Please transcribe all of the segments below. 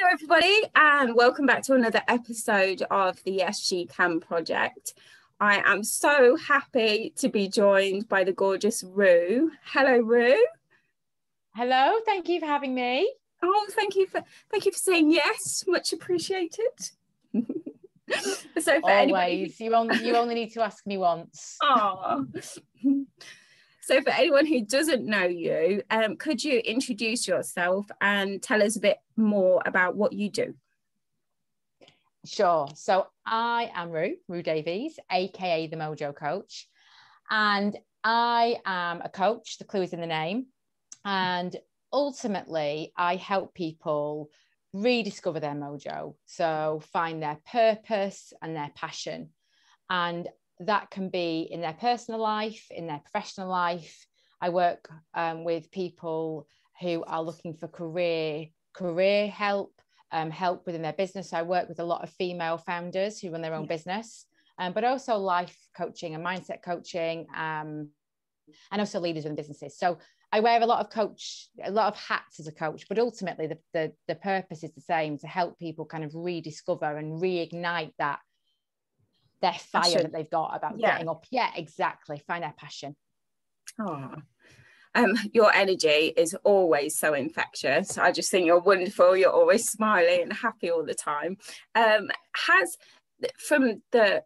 Hello everybody and welcome back to another episode of the Yes She Can project. I am so happy to be joined by the gorgeous Roo. Hello Roo. Hello, thank you for having me. Oh, thank you for saying yes, much appreciated. So for always, you only need to ask me once. Oh. So for anyone who doesn't know you, could you introduce yourself and tell us a bit more about what you do? Sure. So I am Roo Davies, aka the Mojo Coach, and I am a coach. The clue is in the name, and ultimately I help people rediscover their mojo, so find their purpose and their passion, and that can be in their personal life, in their professional life. I work with people who are looking for career help, help within their business. I work with a lot of female founders who run their own business, but also life coaching and mindset coaching, and also leaders within businesses. So I wear a lot of hats as a coach, but ultimately the purpose is the same, to help people kind of rediscover and reignite their fire passion that they've got about getting up. Yeah, exactly. Find their passion. Oh, your energy is always so infectious. I just think you're wonderful. You're always smiling and happy all the time. Has from the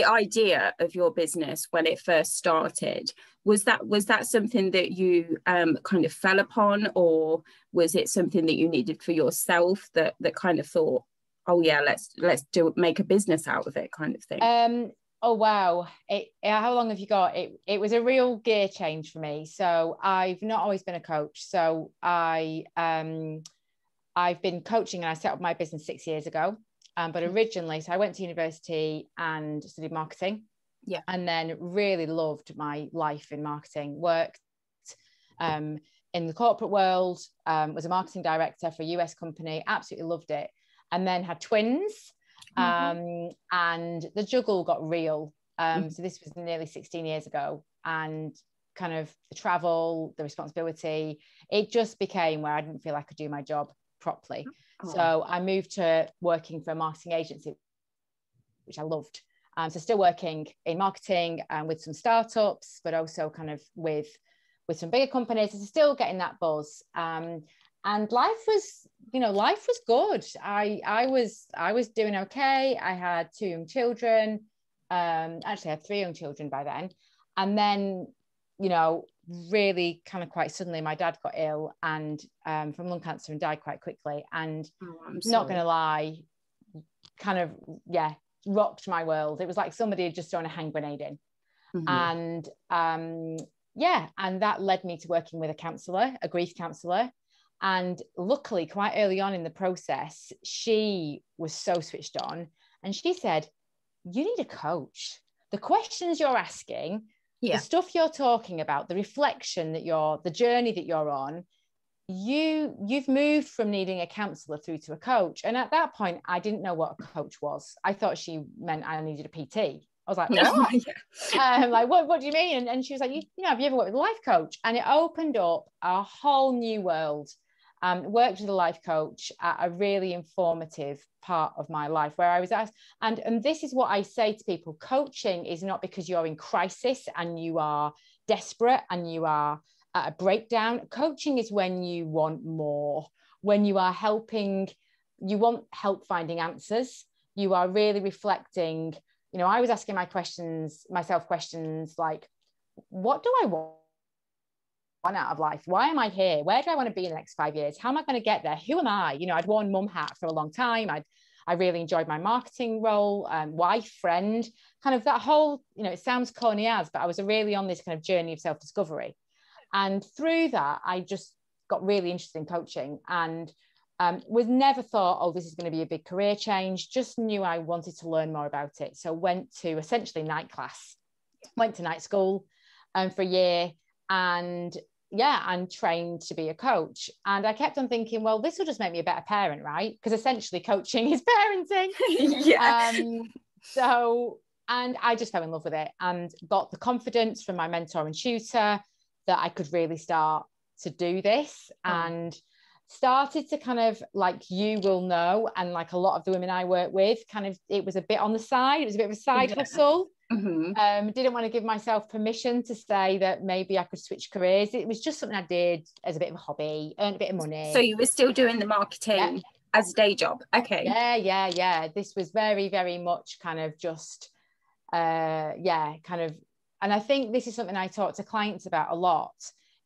idea of your business when it first started, was that something that you kind of fell upon, or was it something that you needed for yourself that kind of thought, oh yeah, let's make a business out of it, kind of thing? Oh wow, how long have you got? It was a real gear change for me. So I've not always been a coach. So I've been coaching, and I set up my business 6 years ago. But originally, so I went to university and studied marketing. Yeah. And then really loved my life in marketing. Worked in the corporate world, was a marketing director for a US company, absolutely loved it. And then had twins, and the juggle got real. So this was nearly 16 years ago, and kind of the travel, the responsibility, it just became where I didn't feel I could do my job properly. So I moved to working for a marketing agency, which I loved. So still working in marketing and with some startups, but also kind of with some bigger companies. So still getting that buzz. And life was good. I was doing okay. I had 2 young children. Actually, I had 3 young children by then. And then, really kind of quite suddenly, my dad got ill and from lung cancer, and died quite quickly. And not going to lie, kind of, rocked my world. It was like somebody had just thrown a hand grenade in. And and that led me to working with a grief counsellor. And luckily, quite early on in the process, she was so switched on, and she said, you need a coach. The questions you're asking, the stuff you're talking about, the reflection the journey that you're on, you've moved from needing a counsellor through to a coach. And at that point, I didn't know what a coach was. I thought she meant I needed a PT. I was like, what? Like, what do you mean? And she was like, have you ever worked with a life coach? And it opened up a whole new world. Worked with a life coach at a really informative part of my life where I was asked, and this is what I say to people: coaching is not because you're in crisis and you are desperate and you are at a breakdown. Coaching is when you want more, when you are helping, you want help finding answers. You are really reflecting. I was asking myself questions like, what do I want out of life? Why am I here? Where do I want to be in the next 5 years? How am I going to get there? Who am I? I'd worn mum hat for a long time. I really enjoyed my marketing role, wife, friend, kind of that whole, it sounds corny but I was really on this kind of journey of self-discovery. And through that, I just got really interested in coaching, and was never thought, oh, this is going to be a big career change. Just knew I wanted to learn more about it. So went to essentially night class, went to night school for a year, and trained to be a coach. And I kept on thinking, well, this will just make me a better parent, right? Because essentially coaching is parenting. And I just fell in love with it, and got the confidence from my mentor and tutor that I could really start to do this. And started to kind of, like you will know, and like a lot of the women I work with, kind of, it was a bit on the side. It was a bit of a side hustle. Didn't want to give myself permission to say that maybe I could switch careers. It was just something I did as a bit of a hobby, earned a bit of money. So you were still doing the marketing as a day job? Okay. Yeah. This was very, very much kind of just, kind of, and I think this is something I talk to clients about a lot,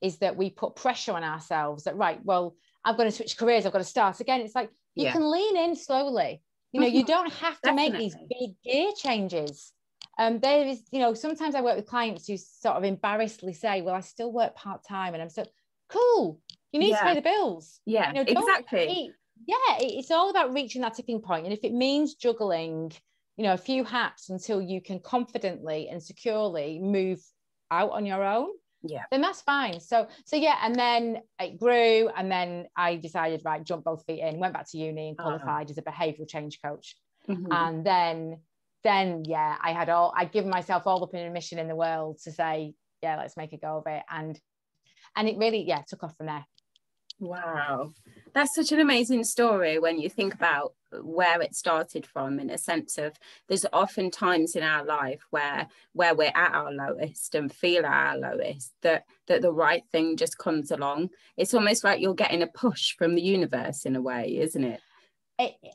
is that we put pressure on ourselves that, right, well, I'm going to switch careers, I've got to start again. It's like, you can lean in slowly. You know, you don't have to make these big gear changes. There is, you know, sometimes I work with clients who sort of embarrassedly say, well, I still work part-time, and I'm so cool. You need to pay the bills. Yeah, you know, exactly. It's all about reaching that tipping point. And if it means juggling, you know, a few hats until you can confidently and securely move out on your own, then that's fine. So yeah, and then it grew, and then I decided, right, jump both feet in, went back to uni and qualified as a behavioural change coach. And then I'd given myself all the permission in the world to say, yeah, let's make a go of it. And it really, took off from there. Wow. That's such an amazing story when you think about where it started from, in a sense of, there's often times in our life where we're at our lowest and feel our lowest, that the right thing just comes along. It's almost like you're getting a push from the universe in a way, isn't it?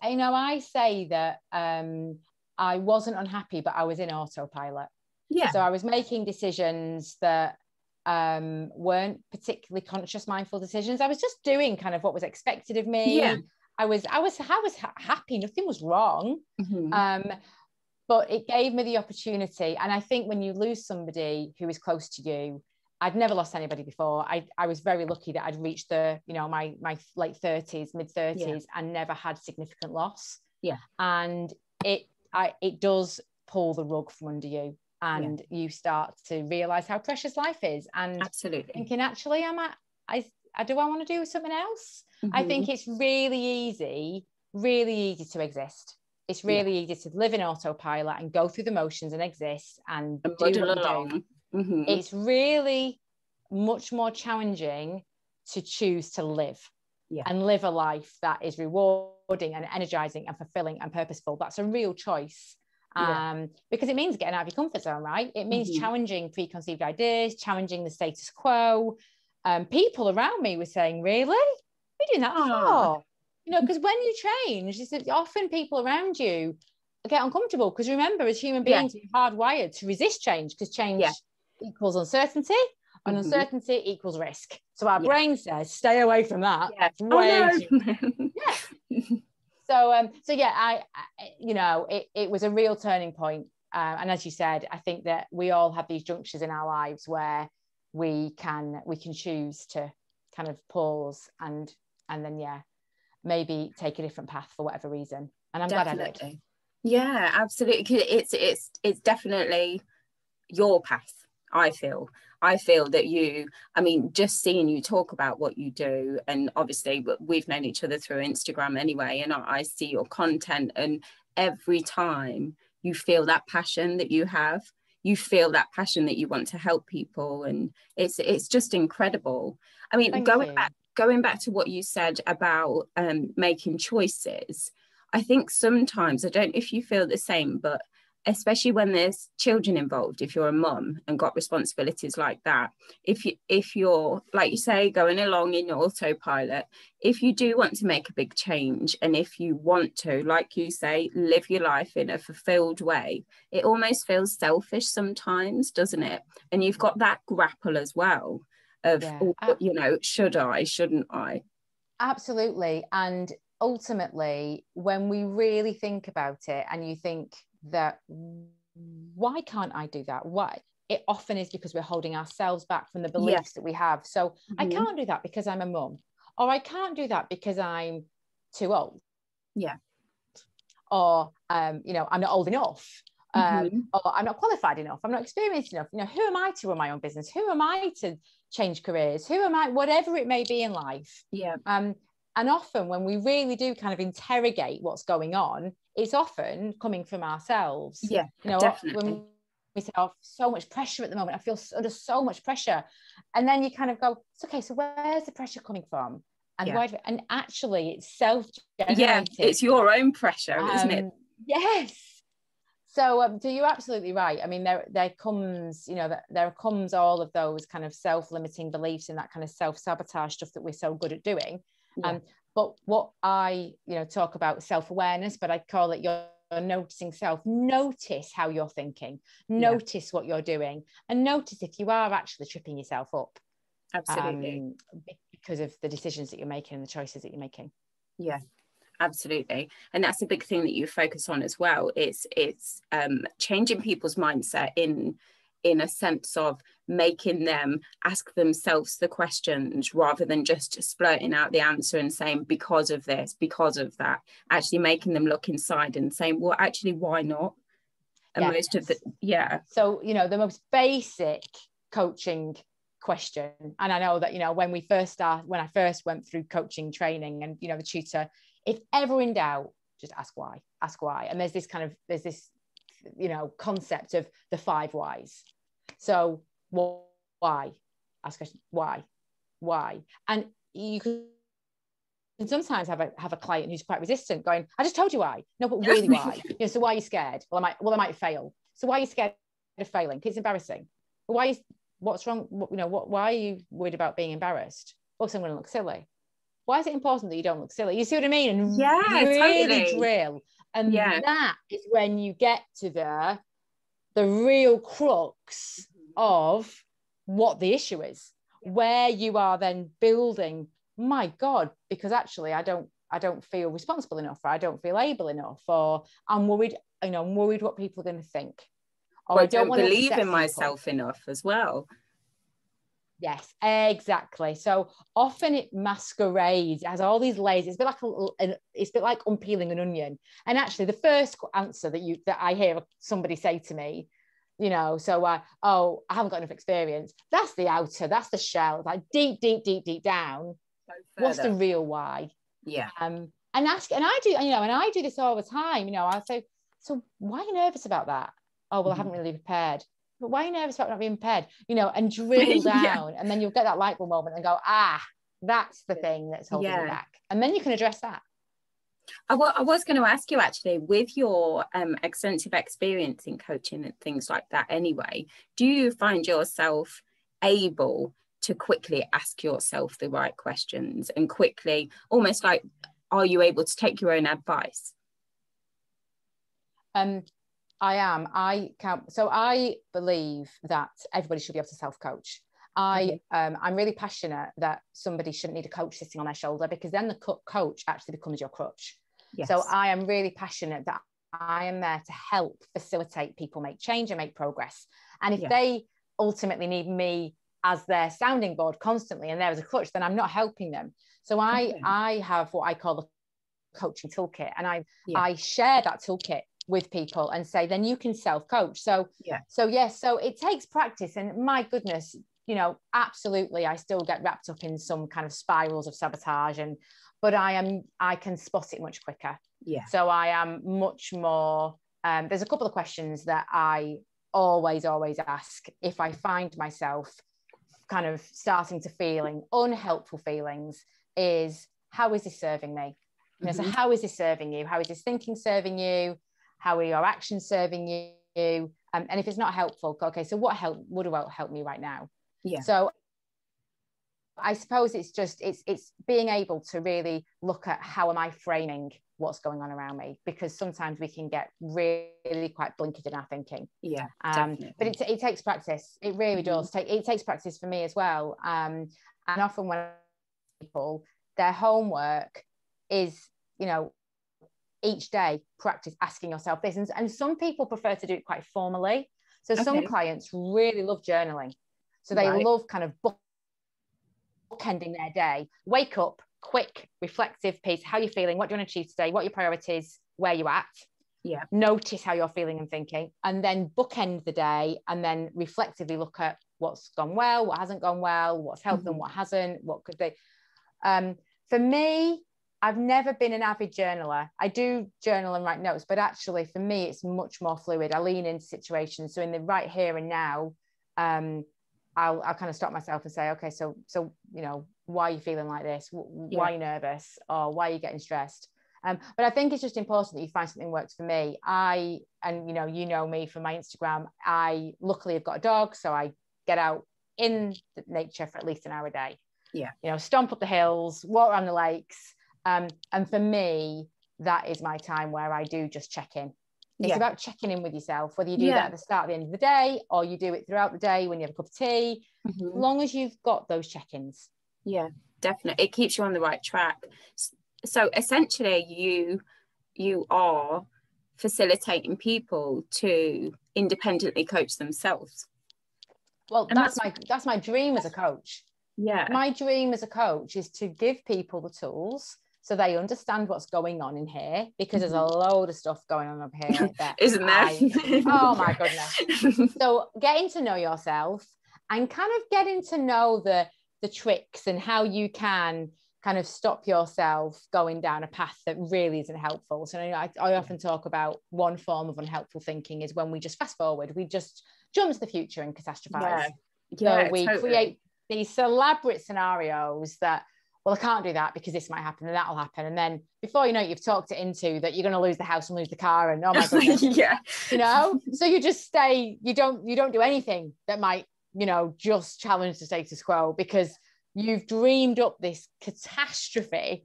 You know, I say that I wasn't unhappy, but I was in autopilot. So I was making decisions that weren't particularly conscious, mindful decisions. I was just doing kind of what was expected of me. I was happy, nothing was wrong. But it gave me the opportunity. And I think when you lose somebody who is close to you, I'd never lost anybody before. I was very lucky that I'd reached my late 30s, mid 30s, and never had significant loss. And it does pull the rug from under you, and you start to realize how precious life is, and thinking, actually, do I want to do something else? I think it's really easy to exist. It's really easy to live in autopilot and go through the motions and exist and do what you do. It's really much more challenging to choose to live and live a life that is rewarding and energizing and fulfilling and purposeful. That's a real choice. Because it means getting out of your comfort zone, right? It means challenging preconceived ideas, challenging the status quo. People around me were saying, really? What are you doing that for? You know, because when you change, often people around you get uncomfortable, because remember, as human beings, we're hardwired to resist change, because change equals uncertainty, and uncertainty equals risk. So our brain says, stay away from that. It was a real turning point. And as you said, I think that we all have these junctures in our lives where we can choose to kind of pause and then maybe take a different path for whatever reason. And I'm glad I did. Yeah, absolutely. It's definitely your path. I feel that just seeing you talk about what you do, and obviously we've known each other through Instagram anyway, and I see your content, and every time you feel that passion that you have, you feel that passion that you want to help people, and it's just incredible. I mean, going back to what you said about making choices, I think sometimes, I don't know if you feel the same, but especially when there's children involved, if you're a mum and got responsibilities like that, if you're, like you say, going along in your autopilot, if you do want to make a big change, and if you want to, like you say, live your life in a fulfilled way, it almost feels selfish sometimes, doesn't it? And you've got that grapple as well of, should I, shouldn't I? Absolutely. And ultimately, when we really think about it, and you think that, why can't I do that? Why? It often is because we're holding ourselves back from the beliefs that we have. So I can't do that because I'm a mum, or I can't do that because I'm too old. Or I'm not old enough. Or I'm not qualified enough. I'm not experienced enough. Who am I to run my own business? Who am I to change careers? Who am I? Whatever it may be in life. And often when we really do kind of interrogate what's going on, it's often coming from ourselves. Definitely. When we say, so much pressure at the moment, I feel under so much pressure. And then you kind of go, it's okay, so where's the pressure coming from? And why? And actually, it's self-generated. Yeah, it's your own pressure, isn't it? Yes. So you're absolutely right. I mean, there comes, you know, there comes all of those kind of self-limiting beliefs and that kind of self-sabotage stuff that we're so good at doing. Yeah. But what I, you know, talk about self-awareness, but I call it your noticing self. Notice how you're thinking, notice what you're doing, and notice if you are actually tripping yourself up. Absolutely. Because of the decisions that you're making and the choices that you're making. Yeah, absolutely. And that's a big thing that you focus on as well. It's changing people's mindset in a sense of making them ask themselves the questions rather than just splurting out the answer and saying because of this, because of that. Actually making them look inside and saying, well, actually, why not? And most of the So, you know, the most basic coaching question, and I know that, you know, when I first went through coaching training, and, you know, the tutor, if ever in doubt, just ask why. And there's this you know, concept of the 5 whys. So why? Ask question, why? And you can sometimes have a client who's quite resistant going, I just told you why. No, but really why? You know, so why are you scared? Well, I might fail. So why are you scared of failing? It's embarrassing. What's wrong? You know, why are you worried about being embarrassed? Also, I'm going to look silly. Why is it important that you don't look silly? You see what I mean? And really totally drill. And that is when you get to the real crux of what the issue is, where you are then building, my God, because actually I don't feel responsible enough, or I don't feel able enough, or I'm worried what people are going to think. Or I don't believe in myself enough as well. Yes, exactly. So often it masquerades as all these layers. It's a bit like unpeeling an onion. And actually, the first answer that I hear somebody say to me, you know, so I haven't got enough experience. That's the outer. That's the shell. Like deep down. What's the real why? Yeah. And I do this all the time. You know, I say, so why are you nervous about that? Oh, well, I haven't really prepared. But why are you nervous about not being prepared? You know, and drill down, and then you'll get that light bulb moment and go, that's the thing that's holding me back. And then you can address that. I was going to ask you, actually, with your extensive experience in coaching and things like that anyway, do you find yourself able to quickly ask yourself the right questions and quickly, almost like, are you able to take your own advice? I am. So I believe that everybody should be able to self-coach. I'm really passionate that somebody shouldn't need a coach sitting on their shoulder, because then the coach actually becomes your crutch. Yes. So I am really passionate that I am there to help facilitate people make change and make progress. And if they ultimately need me as their sounding board constantly and there as a crutch, then I'm not helping them. So I have what I call the coaching toolkit, and I share that toolkit with people and say, then you can self-coach. So it takes practice, and my goodness, you know, absolutely, I still get wrapped up in some kind of spirals of sabotage, but I can spot it much quicker. Yeah. So I am much more, there's a couple of questions that I always ask if I find myself kind of starting to feeling unhelpful feelings, is how is this serving me? You know, so how is this serving you? How is this thinking serving you? How are your actions serving you? And if it's not helpful, okay, so what will help me right now? Yeah. So I suppose it's being able to really look at how am I framing what's going on around me, because sometimes we can get really quite blinkered in our thinking. Yeah. But it takes practice. It really does. It takes practice for me as well. And often when people, their homework is, you know, each day practice asking yourself this, and some people prefer to do it quite formally. So some clients really love journaling, so they love kind of bookending their day. Wake up, quick reflective piece. How you're feeling, what do you want to achieve today, what are your priorities, where you're at. Yeah. Notice how you're feeling and thinking, and then bookend the day, and then reflectively look at what's gone well, what hasn't gone well, what's helped them, what hasn't, what could they. For me, I've never been an avid journaler. I do journal and write notes, but actually for me, it's much more fluid. I lean into situations. So in the right here and now, I'll kind of stop myself and say, okay, so why are you feeling like this? Why are you nervous? Or why are you getting stressed? But I think it's just important that you find something that works for me. You know me from my Instagram. I luckily have got a dog, so I get out in nature for at least an hour a day. Yeah. Stomp up the hills, walk around the lakes. And for me, that is my time where I do just check in. It's about checking in with yourself, whether you do that at the start, at the end of the day, or you do it throughout the day when you have a cup of tea, as long as you've got those check-ins. Yeah, definitely. It keeps you on the right track. So essentially you are facilitating people to independently coach themselves. Well, and that's my dream as a coach. Yeah. My dream as a coach is to give people the tools so they understand what's going on in here, because there's a load of stuff going on up here that isn't there? Oh my goodness. So getting to know yourself and kind of getting to know the tricks and how you can kind of stop yourself going down a path that really isn't helpful. So I often talk about one form of unhelpful thinking is when we just fast forward, we just jump to the future and catastrophize. So we create these elaborate scenarios that, well, I can't do that because this might happen and that'll happen. And then before you know it, you've talked it into that you're going to lose the house and lose the car. And oh my goodness, so you just stay, you don't do anything that might, just challenge the status quo because you've dreamed up this catastrophe.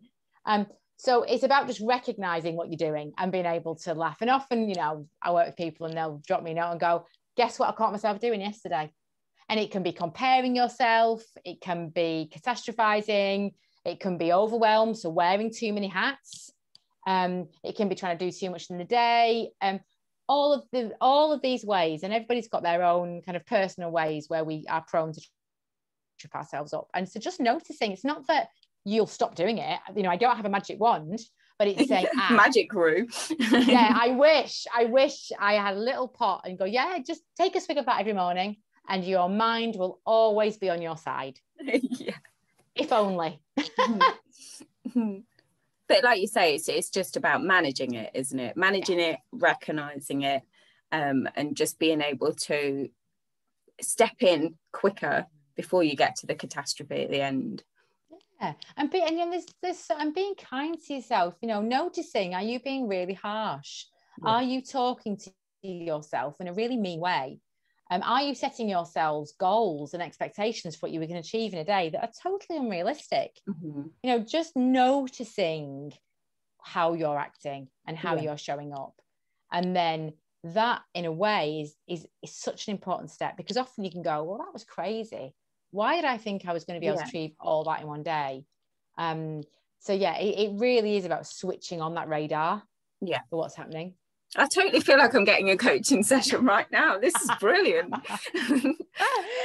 So it's about just recognizing what you're doing and being able to laugh. And often, I work with people and they'll drop me a note and go, guess what I caught myself doing yesterday? And it can be comparing yourself. It can be catastrophizing. It can be overwhelm, so wearing too many hats. It can be trying to do too much in the day. All of these ways, and everybody's got their own kind of personal ways where we are prone to trip ourselves up. And so just noticing, it's not that you'll stop doing it. I don't have a magic wand, but it's saying magic brew. I wish I had a little pot and go, just take a swig of that every morning and your mind will always be on your side. If only. But like you say, it's just about managing it, isn't it? Managing it, recognizing it, and just being able to step in quicker before you get to the catastrophe at the end. And being kind to yourself, noticing, are you being really harsh? Are you talking to yourself in a really mean way? Are you setting yourselves goals and expectations for what you can achieve in a day that are totally unrealistic? Just noticing how you're acting and how you're showing up. And then that, in a way, is such an important step, because often you can go, well, that was crazy. Why did I think I was going to be able to achieve all that in one day? It really is about switching on that radar for what's happening. I totally feel like I'm getting a coaching session right now. This is brilliant.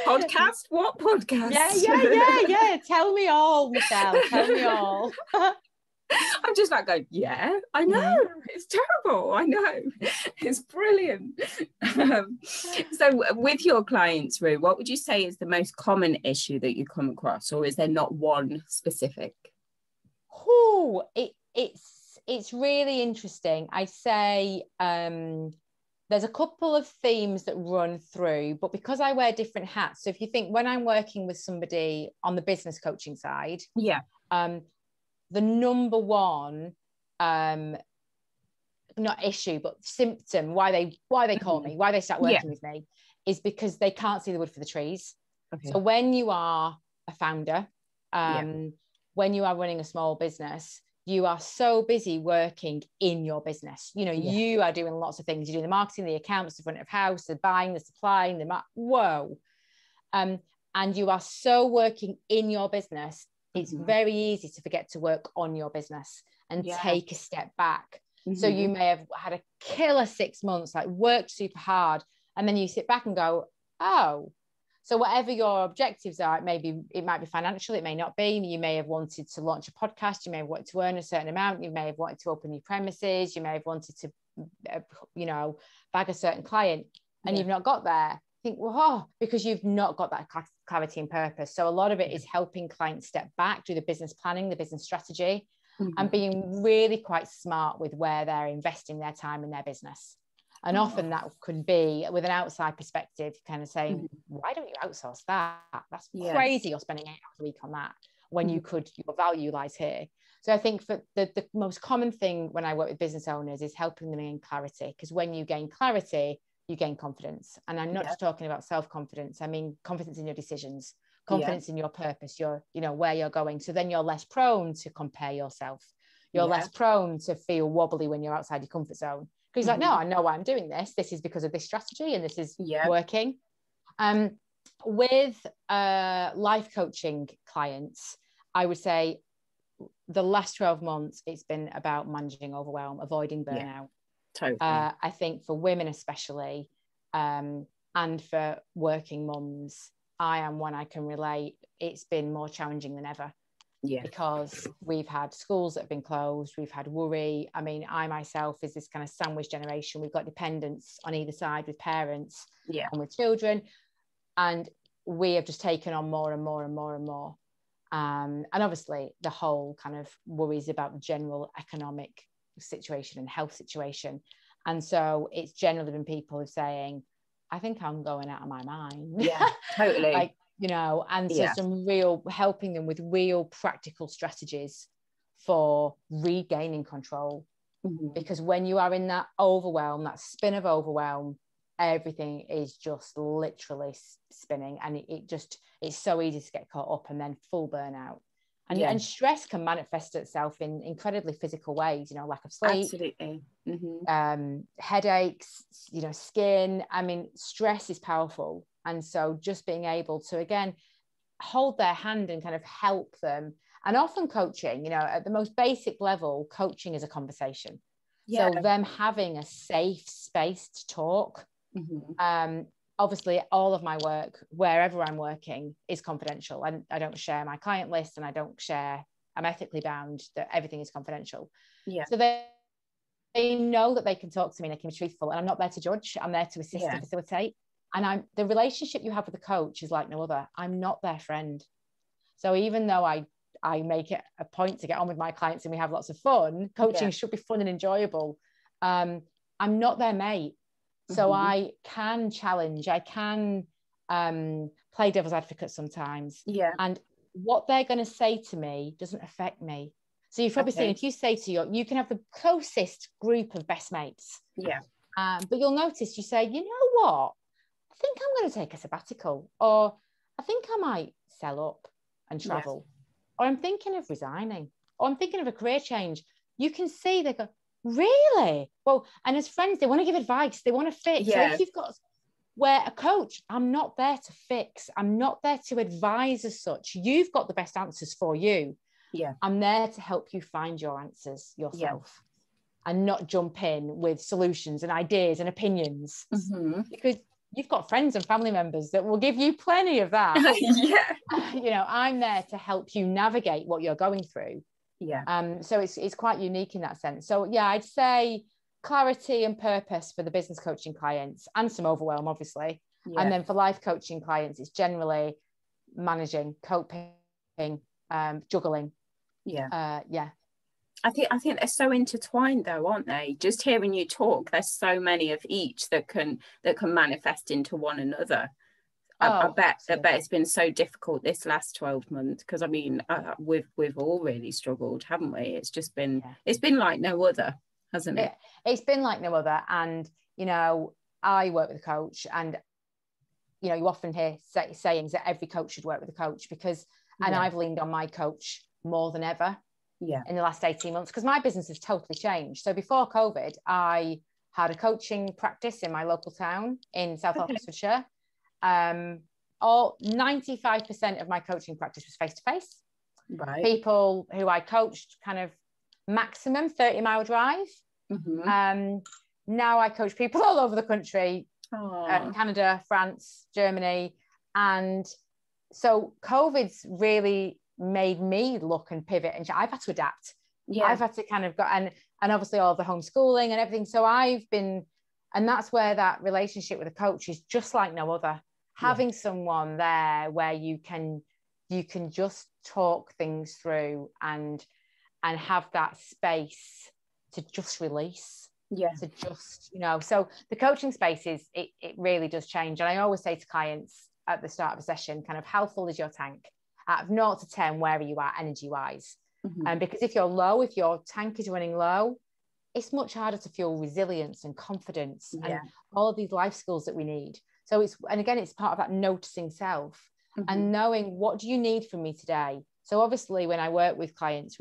Podcast? What podcast? Yeah. Tell me all, Michelle. Tell me all. I'm just like going, I know. It's terrible. I know. It's brilliant. So with your clients, Roo, what would you say is the most common issue that you come across, or is there not one specific? It's really interesting. I say there's a couple of themes that run through, but because I wear different hats, so if you think when I'm working with somebody on the business coaching side, the number one not issue but symptom why they call me, why they start working with me, is because they can't see the wood for the trees. So when you are a founder, when you are running a small business, you are so busy working in your business. You are doing lots of things. You're doing the marketing, the accounts, the front of house, the buying, the supplying, and you are so working in your business. It's very easy to forget to work on your business and take a step back. So you may have had a killer 6 months, like worked super hard, and then you sit back and go, so whatever your objectives are, it might be financial, it may not be. You may have wanted to launch a podcast, you may have wanted to earn a certain amount, you may have wanted to open new premises, you may have wanted to, bag a certain client, and you've not got there. Think, because you've not got that clarity and purpose. So a lot of it is helping clients step back, do the business planning, the business strategy, and being really quite smart with where they're investing their time in their business. And often that could be with an outside perspective, kind of saying, Mhm. why don't you outsource that? That's Yeah. crazy. You're spending 8 hours a week on that when you could, your value lies here. So I think for the most common thing when I work with business owners is helping them gain clarity, because when you gain clarity, you gain confidence. And I'm not just talking about self-confidence. I mean, confidence in your decisions, confidence in your purpose, your, you know, where you're going. So then you're less prone to compare yourself. You're less prone to feel wobbly when you're outside your comfort zone. Because like, no, I know why I'm doing this. This is because of this strategy and this is working. With life coaching clients, I would say the last 12 months, it's been about managing overwhelm, avoiding burnout. Totally. I think for women especially, and for working mums, I am one I can relate. It's been more challenging than ever. Because we've had schools that have been closed, we've had worry. I mean, I myself is this kind of sandwich generation. We've got dependents on either side with parents and with children. And we have just taken on more and more and more and more. And obviously the whole kind of worries about the general economic situation and health situation. And so it's generally been people who are saying, I think I'm going out of my mind. Yeah, totally. Like, you know, and so some real helping them with real practical strategies for regaining control. Because when you are in that overwhelm, that spin of overwhelm, everything is just literally spinning, and it's so easy to get caught up and then full burnout. And stress can manifest itself in incredibly physical ways, you know, lack of sleep, absolutely, headaches, you know, skin. I mean, stress is powerful. And so just being able to, again, hold their hand and kind of help them. And often coaching, you know, at the most basic level, coaching is a conversation. So them having a safe space to talk. Obviously, all of my work, wherever I'm working, is confidential. And I don't share my client list, and I'm ethically bound that everything is confidential. So they know that they can talk to me and they can be truthful. And I'm not there to judge. I'm there to assist and facilitate. And the relationship you have with the coach is like no other. I'm not their friend. So even though I make it a point to get on with my clients and we have lots of fun, coaching should be fun and enjoyable. I'm not their mate. So I can challenge, I can play devil's advocate sometimes. And what they're going to say to me doesn't affect me. So you've probably seen, if you say to you can have the closest group of best mates. But you'll notice you say, you know what? I think I'm going to take a sabbatical, or I think I might sell up and travel, or I'm thinking of resigning, or I'm thinking of a career change. You can see they go, really? Well, and as friends, they want to give advice, they want to fix. So if you've got, where a coach, I'm not there to fix, I'm not there to advise as such. You've got the best answers for you. I'm there to help you find your answers yourself and not jump in with solutions and ideas and opinions, because you've got friends and family members that will give you plenty of that. You know, I'm there to help you navigate what you're going through. So it's quite unique in that sense. So I'd say clarity and purpose for the business coaching clients, and some overwhelm, obviously. And then for life coaching clients, it's generally managing, coping, juggling. I think they're so intertwined though, aren't they? Just hearing you talk, there's so many of each that can manifest into one another. I bet it's been so difficult this last 12 months, because I mean we've all really struggled, haven't we? It's just been it's been like no other, hasn't it? It's been like no other. And you know, I work with a coach, and you know, you often hear sayings that every coach should work with a coach, because and I've leaned on my coach more than ever in the last 18 months, because my business has totally changed. So before COVID, I had a coaching practice in my local town in South Oxfordshire. All 95% of my coaching practice was face-to-face. People who I coached kind of maximum 30-mile drive. Now I coach people all over the country, Canada, France, Germany. And so COVID's really made me look and pivot, and I've had to adapt. I've had to kind of go, and obviously all the homeschooling and everything. So I've been, and that's where that relationship with a coach is just like no other. Having someone there where you can just talk things through and have that space to just release. to just, you know, so the coaching space is, it really does change. And I always say to clients at the start of a session, kind of, how full is your tank? Out of 0 to 10, where are you at energy wise? Because if you're low, if your tank is running low, it's much harder to fuel resilience and confidence and all of these life skills that we need. So it's, and again, it's part of that noticing self and knowing, what do you need from me today? So obviously when I work with clients,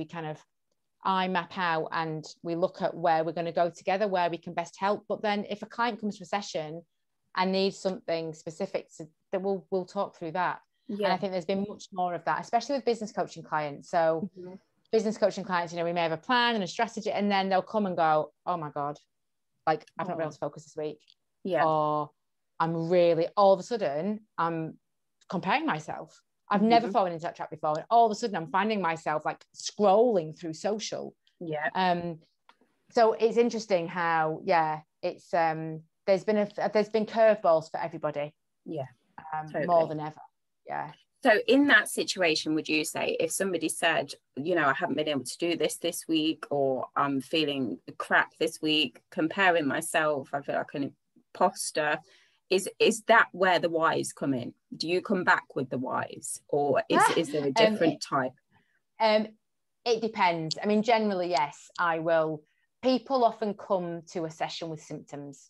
I map out and we look at where we're going to go together, where we can best help. But then if a client comes to a session and needs something specific, that we'll talk through that. And I think there's been much more of that, especially with business coaching clients. So business coaching clients, you know, we may have a plan and a strategy, and then they'll come and go, oh my God, like I've not been able to focus this week. Or I'm really, all of a sudden, I'm comparing myself. I've never fallen into that trap before. And all of a sudden I'm finding myself like scrolling through social. So it's interesting how, it's, there's been curveballs for everybody. Totally. More than ever. So in that situation, would you say, if somebody said, you know, I haven't been able to do this week, or I'm feeling crap this week, comparing myself, I feel like an imposter, is that where the whys come in? Do you come back with the whys, or is there a different type? It depends. I mean, generally, yes, I will. People often come to a session with symptoms.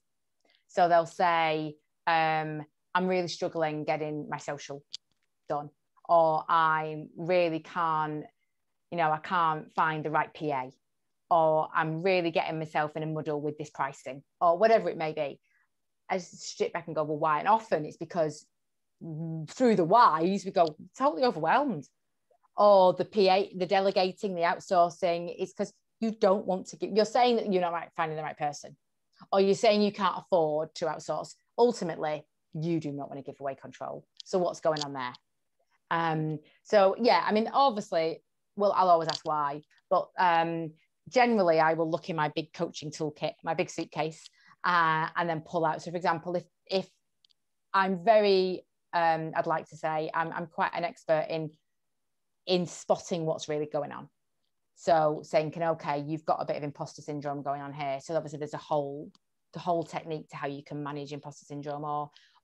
So they'll say, I'm really struggling getting my social done, or I really can't, you know, I can't find the right PA, or I'm really getting myself in a muddle with this pricing, or whatever it may be. I just strip back and go, well, why? And often it's because through the whys we go totally overwhelmed, or the PA, the delegating, the outsourcing, it's because you don't want to you're saying that you're not finding the right person, or you're saying you can't afford to outsource. Ultimately, you do not want to give away control. So what's going on there? So yeah, I mean, obviously, well, I'll always ask why, but generally I will look in my big coaching toolkit, my big suitcase, and then pull out. So for example, if I'm very, I'd like to say I'm quite an expert in spotting what's really going on. So saying, okay, you've got a bit of imposter syndrome going on here. So obviously there's the whole technique to how you can manage imposter syndrome,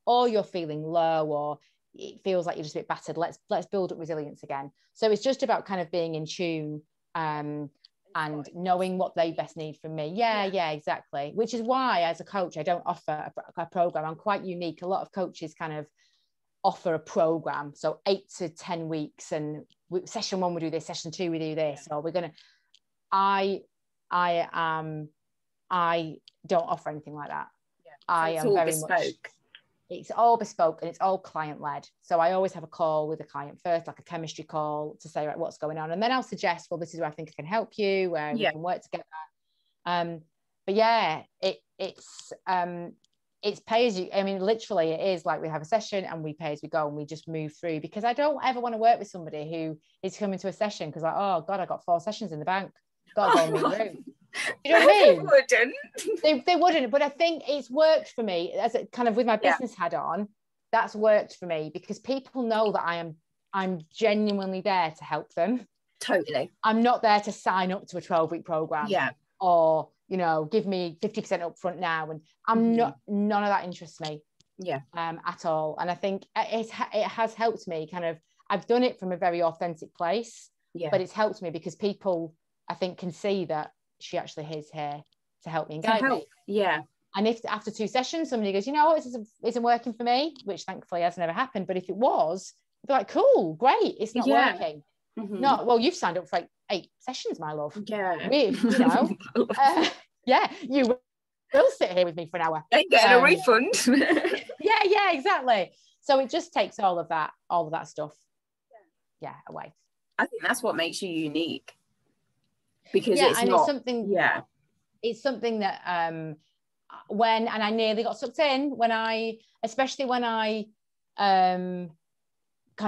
or you're feeling low, or it feels like you're just a bit battered. Let's build up resilience again. So it's just about kind of being in tune and knowing what they best need from me. Yeah, exactly. Which is why as a coach, I don't offer a program. I'm quite unique. A lot of coaches kind of offer a program. So 8 to 10 weeks, and session 1 we do this, session 2 we do this, or we're going to, I don't offer anything like that. I am very bespoke. Much, it's all bespoke and it's all client led. So I always have a call with the client first, like a chemistry call, to say, right, what's going on, and then I'll suggest, well, this is where I think I can help you, where we can work together. But yeah, it's pay as you. I mean, literally, it is like we have a session and we pay as we go, and we just move through, because I don't ever want to work with somebody who is coming to a session because, like, oh God, I got 4 sessions in the bank, got to go and meet Roos. You know what I mean? They wouldn't, but I think it's worked for me as a kind of with my business hat on. That's worked for me because people know that I'm genuinely there to help them. Totally. I'm not there to sign up to a 12-week program. Or, you know, give me 50% upfront now, and I'm not. None of that interests me. At all. And I think it has helped me kind of. I've done it from a very authentic place. But it's helped me because people, I think, can see that she actually is here to help me and guide me. And if after 2 sessions somebody goes, you know what, this isn't working for me, which thankfully has never happened, but if it was, I'd be like, cool, great, it's not working. No, well, you've signed up for 8 sessions, my love. You know, you will sit here with me for an hour. Ain't getting a refund. yeah, exactly. So it just takes all of that stuff away. I think that's what makes you unique. Because it's something that when I nearly got sucked in, especially when I kind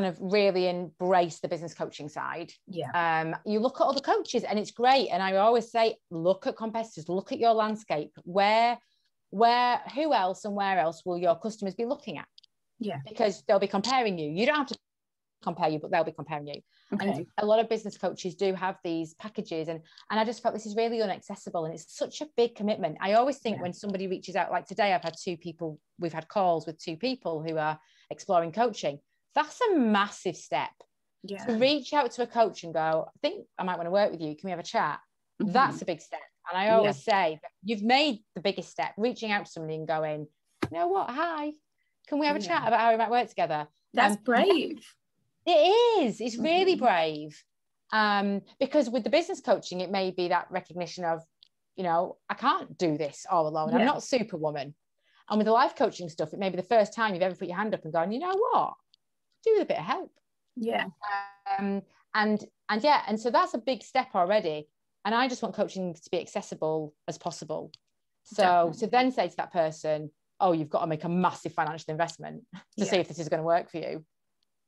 of really embrace the business coaching side. You look at other coaches and it's great, and I always say, look at competitors, look at your landscape, who else and where else will your customers be looking at? Because they'll be comparing you. You don't have to compare you, but they'll be comparing you. Okay. And a lot of business coaches do have these packages, and I just felt this is really inaccessible, and it's such a big commitment. I always think when somebody reaches out, like today I've had we've had calls with 2 people who are exploring coaching. That's a massive step. To reach out to a coach and go, I think I might want to work with you, can we have a chat? That's a big step. And I always say that you've made the biggest step, reaching out to somebody and going, you know what, hi, can we have a chat about how we might work together? That's brave. It is. It's really brave. Because with the business coaching, it may be that recognition of, you know, I can't do this all alone. I'm not Superwoman. And with the life coaching stuff, it may be the first time you've ever put your hand up and gone, you know what, do with a bit of help. And so that's a big step already. And I just want coaching to be accessible as possible. So then say to that person, oh, you've got to make a massive financial investment to see if this is going to work for you.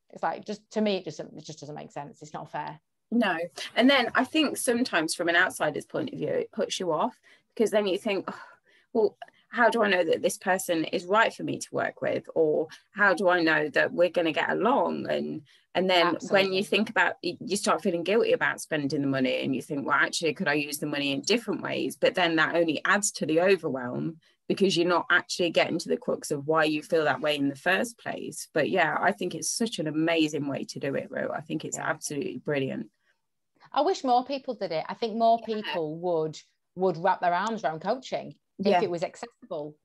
It's like, just to me, it just doesn't make sense. It's not fair. No. And then I think sometimes from an outsider's point of view, it puts you off, because then you think, oh, well, how do I know that this person is right for me to work with? Or how do I know that we're going to get along? And then when you think about it, you start feeling guilty about spending the money, and you think, well, actually, could I use the money in different ways? But then that only adds to the overwhelm, because you're not actually getting to the crux of why you feel that way in the first place. But yeah, I think it's such an amazing way to do it, Roo. I think it's absolutely brilliant. I wish more people did it. I think more people would wrap their arms around coaching if it was accessible.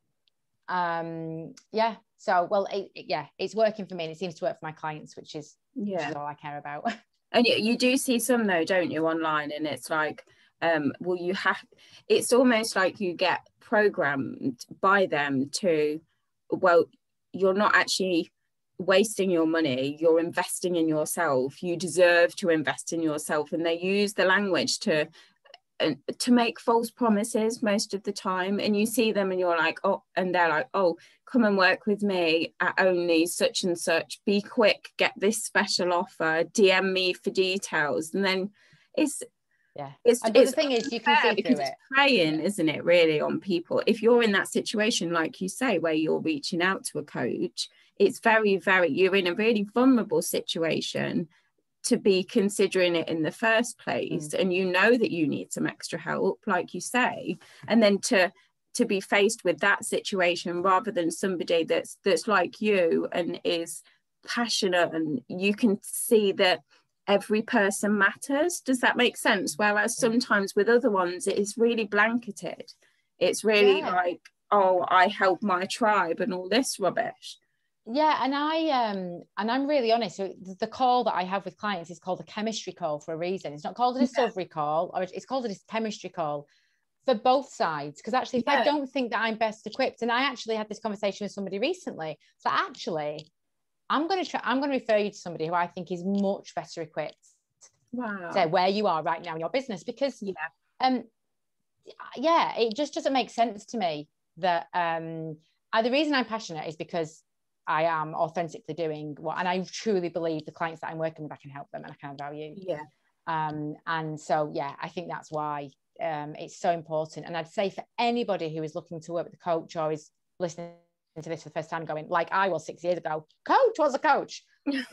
So, well, it's working for me, and it seems to work for my clients, which is all I care about. And you do see some though, don't you, online, and it's like, it's almost like you get programmed by them to, well, you're not actually wasting your money, you're investing in yourself, you deserve to invest in yourself. And they use the language to make false promises most of the time, and you see them and you're like, oh, and they're like, oh, come and work with me at only such and such, be quick, get this special offer, DM me for details. And then the thing is, you can see because it's preying, isn't it, really, on people. If you're in that situation, like you say, where you're reaching out to a coach, it's very, very, you're in a really vulnerable situation to be considering it in the first place. And you know that you need some extra help, like you say, and then to be faced with that situation rather than somebody that's like you and is passionate, and you can see that every person matters. Does that make sense? Whereas sometimes with other ones, it is really blanketed. It's really like, oh, I help my tribe and all this rubbish. Yeah, and I'm really honest. So the call that I have with clients is called a chemistry call for a reason. It's not called a discovery call, or it's called a chemistry call for both sides. Because actually, if I don't think that I'm best equipped, and I actually had this conversation with somebody recently, so actually, I'm going to refer you to somebody who I think is much better equipped. Wow. So where you are right now in your business, because it just doesn't make sense to me that the reason I'm passionate is because I am authentically doing what, and I truly believe the clients that I'm working with, I can help them and I can value. And so I think that's why it's so important. And I'd say for anybody who is looking to work with a coach or is listening to this for the first time, going like I was 6 years ago, coach, what's a coach?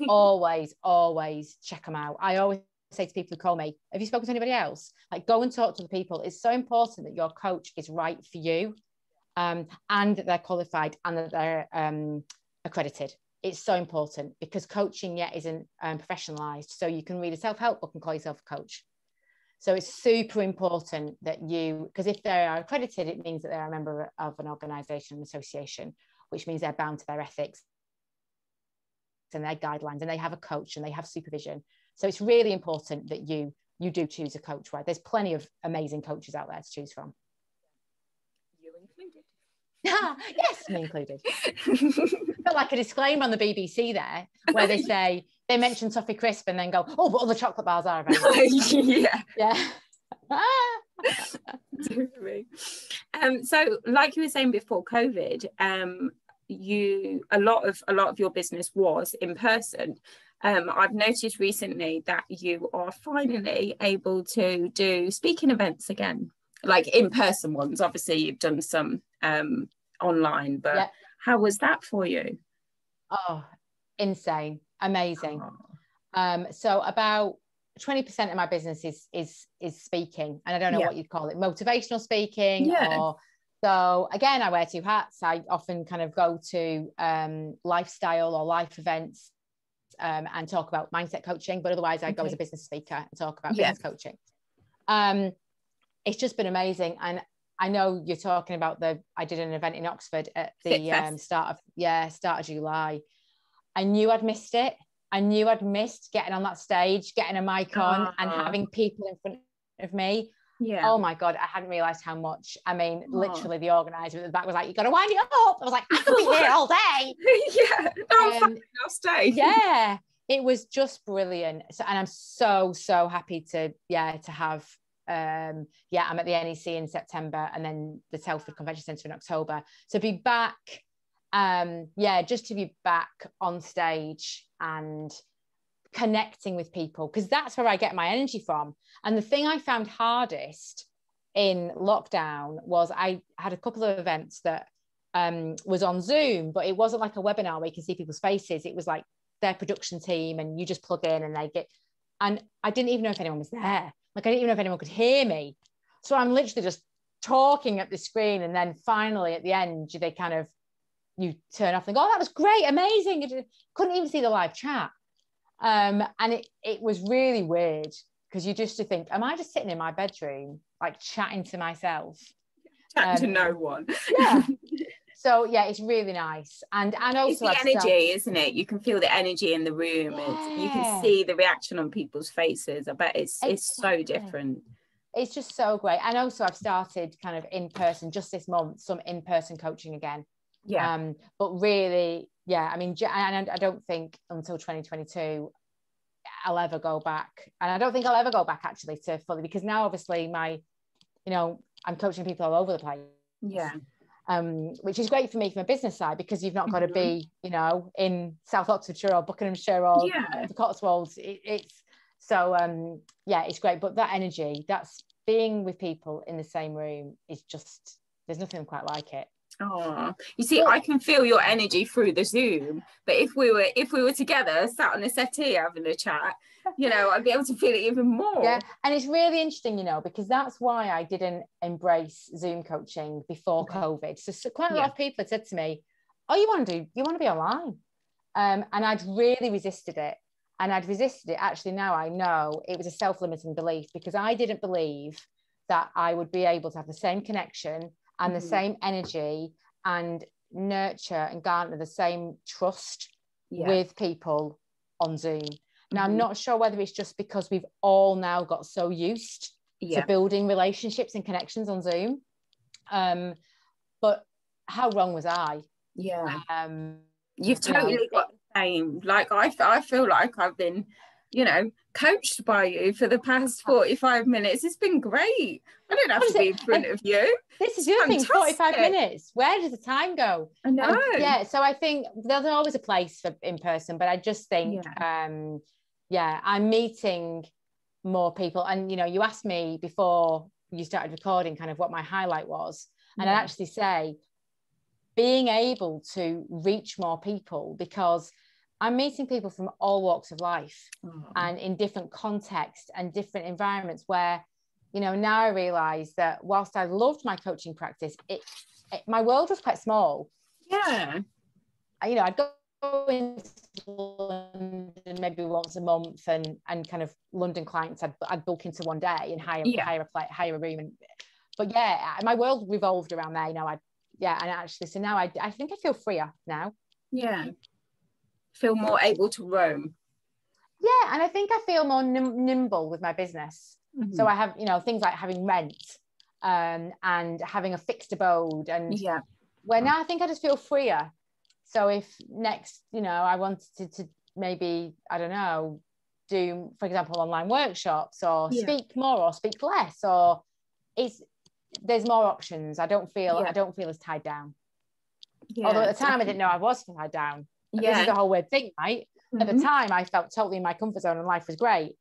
always check them out. I always say to people who call me, have you spoken to anybody else? Like, go and talk to the people. It's so important that your coach is right for you, and that they're qualified and that they're accredited. It's so important, because coaching yet isn't professionalized. So you can read a self-help book and call yourself a coach. So it's super important that because if they are accredited, it means that they're a member of an organization, an association, which means they're bound to their ethics and their guidelines, and they have a coach and they have supervision. So it's really important that you do choose a coach, right? There's plenty of amazing coaches out there to choose from. You included. Yes, me included. Felt like a disclaimer on the BBC there, where they mention toffee crisp and then go, oh, but other chocolate bars are available. So like you were saying before COVID, a lot of your business was in person. I've noticed recently that you are finally able to do speaking events again, like in-person ones. Obviously you've done some online, but how was that for you? Oh, insane, amazing. So about 20% of my business is speaking, and I don't know what you'd call it, motivational speaking. Or so again, I wear two hats. I often kind of go to lifestyle or life events and talk about mindset coaching, but otherwise I go as a business speaker and talk about business coaching. It's just been amazing. And I know you're talking about I did an event in Oxford at the start of July. I knew I'd missed it. I knew I'd missed getting on that stage, getting a mic on and having people in front of me. Yeah. Oh my God, I hadn't realised how much. I mean, literally the organiser at the back was like, you got to wind it up. I was like, I could be here all day. I'll stay. Yeah, it was just brilliant. So, and I'm so happy to have, I'm at the NEC in September and then the Telford Convention Centre in October. So be back, just to be back on stage and connecting with people, because that's where I get my energy from. And the thing I found hardest in lockdown was I had a couple of events that was on Zoom, but it wasn't like a webinar where you can see people's faces. It was like their production team and you just plug in and and I didn't even know if anyone was there. Like I didn't even know if anyone could hear me. So I'm literally just talking at the screen, and then finally at the end you turn off and go, oh, that was great, amazing. Couldn't even see the live chat. And it was really weird, because you just think, am I just sitting in my bedroom, like chatting to myself? Chatting to no one. Yeah. So yeah, it's really nice. And also it's the energy, isn't it? You can feel the energy in the room. You can see the reaction on people's faces. I bet it's so different. It's just so great. And also I've started kind of in person just this month, some in-person coaching again. Yeah. But really, I mean, and I don't think until 2022 I'll ever go back. And I don't think I'll ever go back actually to fully, because now obviously I'm coaching people all over the place. Yeah. Which is great for me from a business side, because you've not got to be, in South Oxfordshire or Buckinghamshire or the Cotswolds. It's great. But that energy, that's being with people in the same room, is just, there's nothing quite like it. Oh, you see, I can feel your energy through the Zoom, but if we were together, sat on a settee having a chat, I'd be able to feel it even more. Yeah, and it's really interesting, because that's why I didn't embrace Zoom coaching before COVID. So quite a lot of people had said to me, "Oh, you want to be online?" And I'd really resisted it, and I'd resisted it. Actually, now I know it was a self-limiting belief, because I didn't believe that I would be able to have the same connection and the same energy and nurture and garner the same trust with people on Zoom. Now, I'm not sure whether it's just because we've all now got so used to building relationships and connections on Zoom. But how wrong was I? Yeah. You've totally got the same. Like, I feel like I've been, coached by you for the past 45 minutes. It's been great. I don't have to be in front of you. This is your thing, 45 minutes. Where does the time go? I know. So I think there's always a place for in person, but I just think, I'm meeting more people. And, you asked me before you started recording kind of what my highlight was. And I'd actually say being able to reach more people, because I'm meeting people from all walks of life and in different contexts and different environments, where, now I realise that whilst I loved my coaching practice, my world was quite small. Yeah. I'd go into London maybe once a month, and kind of London clients I'd book into one day and hire a room. But my world revolved around there. And actually, so now I think I feel freer now. Yeah. Feel more able to roam. Yeah, and I think I feel more nimble with my business. So I have, things like having rent and having a fixed abode, and where now I think I just feel freer. So if next, I wanted to maybe, I don't know, do, for example, online workshops, or speak more or speak less, or there's more options. I don't feel as tied down. Yeah, although at the time I didn't know I was tied down. This is the whole weird thing, right? At the time I felt totally in my comfort zone and life was great.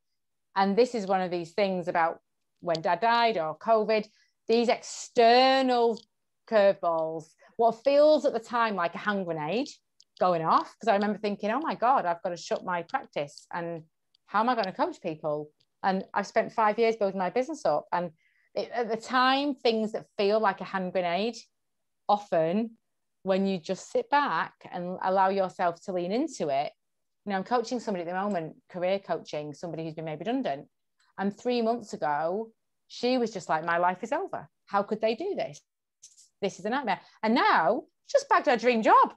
And this is one of these things about when Dad died or COVID, these external curveballs, what feels at the time like a hand grenade going off. Because I remember thinking, oh my God, I've got to shut my practice and how am I going to coach people? And I've spent 5 years building my business up. And at the time, things that feel like a hand grenade, often when you just sit back and allow yourself to lean into it. I'm coaching somebody at the moment, career coaching, somebody who's been made redundant. And 3 months ago, she was just like, my life is over. How could they do this? This is a nightmare. And now just bagged her dream job.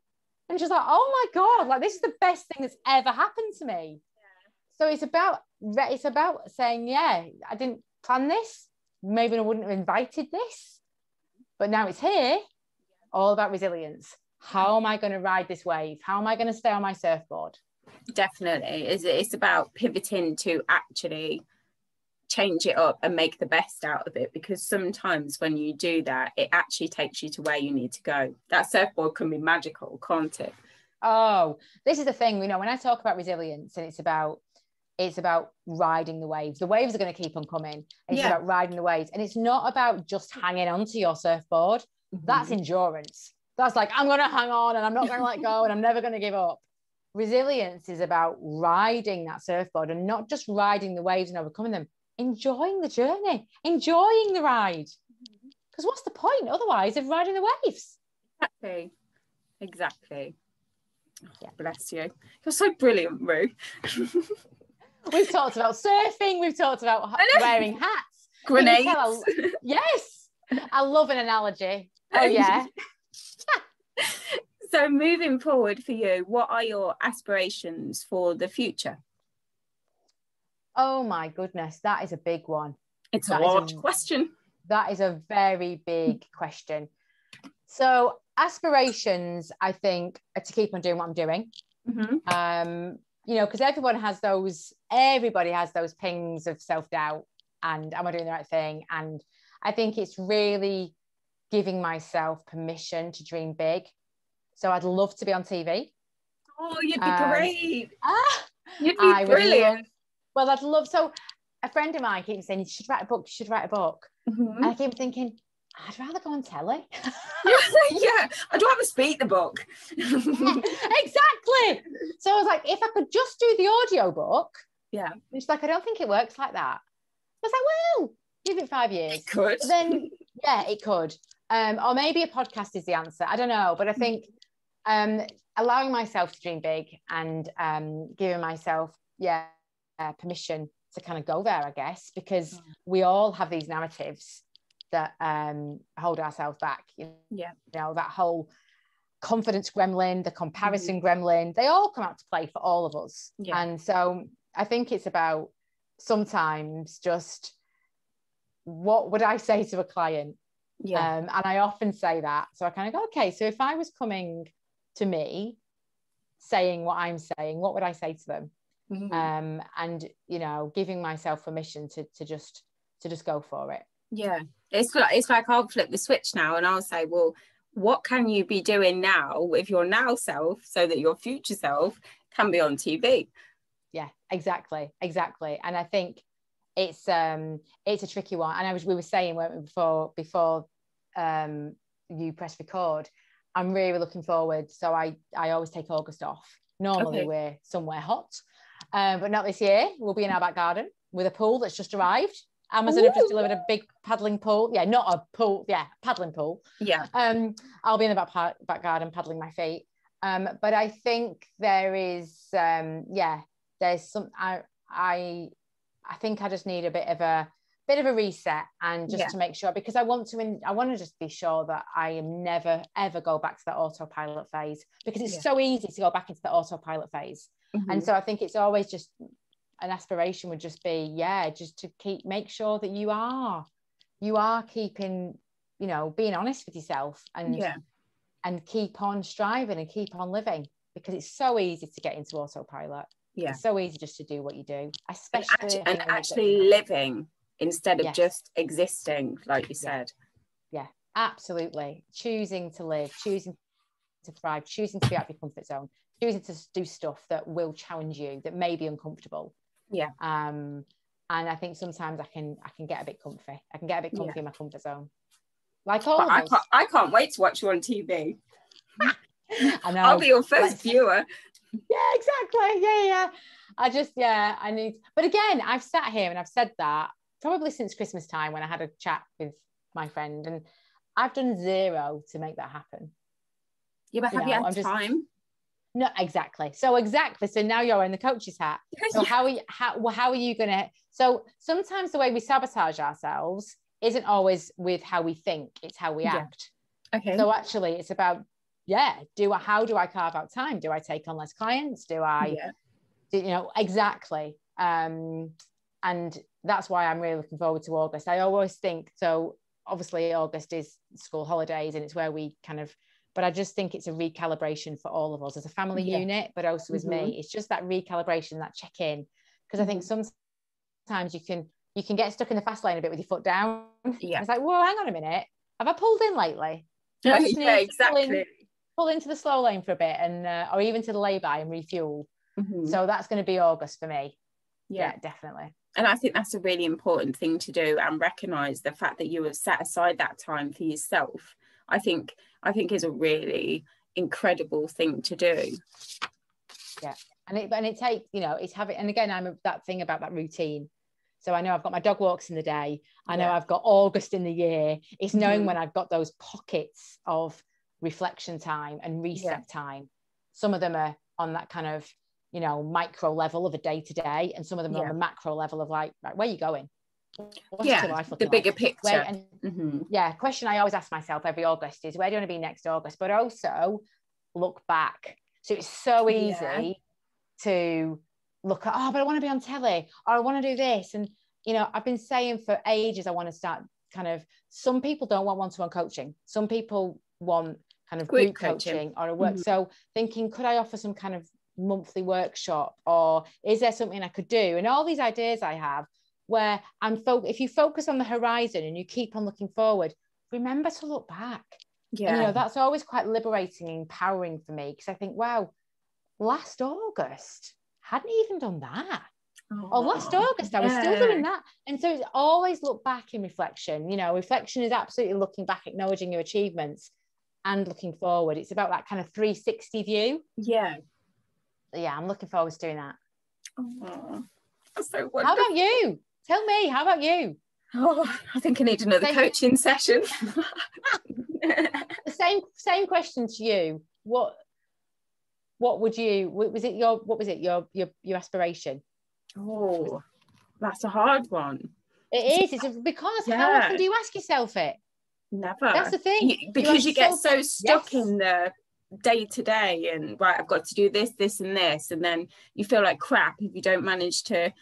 And she's like, oh my God, like this is the best thing that's ever happened to me. So it's about saying, yeah, I didn't plan this. Maybe I wouldn't have invited this, but now it's here. All about resilience. How am I going to ride this wave? How am I going to stay on my surfboard? Definitely. It's about pivoting to actually change it up and make the best out of it, because sometimes when you do that, it actually takes you to where you need to go. That surfboard can be magical, can't it? Oh, this is the thing, when I talk about resilience, and it's about riding the waves. The waves are going to keep on coming. It's about riding the waves. And it's not about just hanging onto your surfboard. That's endurance. That's like, I'm going to hang on and I'm not going to let go and I'm never going to give up. Resilience is about riding that surfboard, and not just riding the waves and overcoming them, enjoying the journey, enjoying the ride. Because what's the point otherwise of riding the waves? Exactly. Oh, bless you. You're so brilliant, Roo. We've talked about surfing. We've talked about wearing hats. Grenades. Yes. I love an analogy. Oh, yeah. So moving forward for you, what are your aspirations for the future? Oh, my goodness. That is a big one. It's a large question. That is a very big question. So aspirations, I think, are to keep on doing what I'm doing. Because everybody has those pings of self-doubt and am I doing the right thing? And I think it's really giving myself permission to dream big. So I'd love to be on TV. Oh, you'd be great. You'd be brilliant. I'd love, so a friend of mine keeps saying, you should write a book. And I keep thinking, I'd rather go on telly. Yeah, I'd rather speak the book. Exactly. So I was like, if I could just do the audio book. Yeah. It's like, I don't think it works like that. I was like, well, give it 5 years. It could. But then, yeah, it could. Or maybe a podcast is the answer. I don't know. But I think allowing myself to dream big and giving myself, permission to kind of go there, I guess, because we all have these narratives that hold ourselves back. That whole confidence gremlin, the comparison gremlin, they all come out to play for all of us. And so I think it's about sometimes just, what would I say to a client? And I often say that. So I kind of go, okay, so if I was coming to me saying what I'm saying, what would I say to them? And giving myself permission to just go for it. It's like I'll flip the switch now and I'll say, well, what can you be doing now with your now self so that your future self can be on TV? Yeah, exactly. And I think it's a tricky one. And we were saying, weren't we, before you press record, I'm really looking forward. So I always take August off. Normally we're somewhere hot, but not this year. We'll be in our back garden with a pool that's just arrived. Amazon have just delivered a big paddling pool. Yeah, not a pool. Yeah, paddling pool. Yeah. I'll be in the back garden paddling my feet. But I think there is, there's some. I think I just need a bit of a reset, and just to make sure, because I want to just be sure that I am never ever go back to that autopilot phase, because it's so easy to go back into the autopilot phase. And so I think it's always just an aspiration would just be, just to make sure that you are keeping, being honest with yourself, and keep on striving and keep on living, because it's so easy to get into autopilot. It's so easy just to do what you do, especially and actually living instead of just existing, like you said. Absolutely. Choosing to live, choosing to thrive, choosing to be out of your comfort zone, choosing to do stuff that will challenge you, that may be uncomfortable. And I think sometimes I can get a bit comfy. I can get a bit comfy in my comfort zone. Like all of us. I can't wait to watch you on TV. I know. I'll be your first viewer. Yeah, exactly. Yeah. I need, but again, I've sat here and I've said that probably since Christmas time when I had a chat with my friend, and I've done zero to make that happen. Yeah, but have you had time? No, exactly. So now you're in the coach's hat. So how are you gonna, so sometimes the way we sabotage ourselves isn't always with how we think, it's how we act. Okay. So actually it's about, how do I carve out time? Do I take on less clients? Exactly. And that's why I'm really looking forward to August. I always think, so obviously August is school holidays and it's where we kind of, but I just think it's a recalibration for all of us as a family unit, but also as me. It's just that recalibration, that check-in. Because I think sometimes you can get stuck in the fast lane a bit with your foot down. Yeah. It's like, whoa, hang on a minute. Have I pulled in lately? Yeah, exactly. Pull into the slow lane for a bit, and or even to the lay-by and refuel. So that's going to be August for me. Yeah, definitely. And I think that's a really important thing to do, and recognise the fact that you have set aside that time for yourself. I think is a really incredible thing to do. Yeah, and it takes, it's having, and again, I'm that thing about that routine. So I know I've got my dog walks in the day. I know I've got August in the year. It's knowing when I've got those pockets of reflection time and reset time. Some of them are on that kind of, micro level of a day to day, and some of them are on the macro level of like, right, where are you going? What's your life looking the bigger like? picture. Question I always ask myself every August is, where do you want to be next August? But also look back. So it's so easy to look at, but I want to be on telly, or I want to do this. And, I've been saying for ages, I want to start kind of, some people don't want one-to-one coaching. Some people want kind of group coaching or a work. So thinking, could I offer some kind of monthly workshop, or is there something I could do? And all these ideas I have, where if you focus on the horizon and you keep on looking forward, remember to look back. And, that's always quite liberating and empowering for me, because I think, wow, last August hadn't even done that. Or last August I was still doing that. And so it's always look back in reflection. Reflection is absolutely looking back, acknowledging your achievements and looking forward. It's about that kind of 360 view. I'm looking forward to doing that. That's so wonderful. How about you? Tell me, how about you? I think I need another coaching session. The same question to you. What was your aspiration? That's a hard one. It is. It's because how often do you ask yourself it? Never. That's the thing. Because you get so stuck in the day to day, and right, I've got to do this, and this, and then you feel like crap if you don't manage to,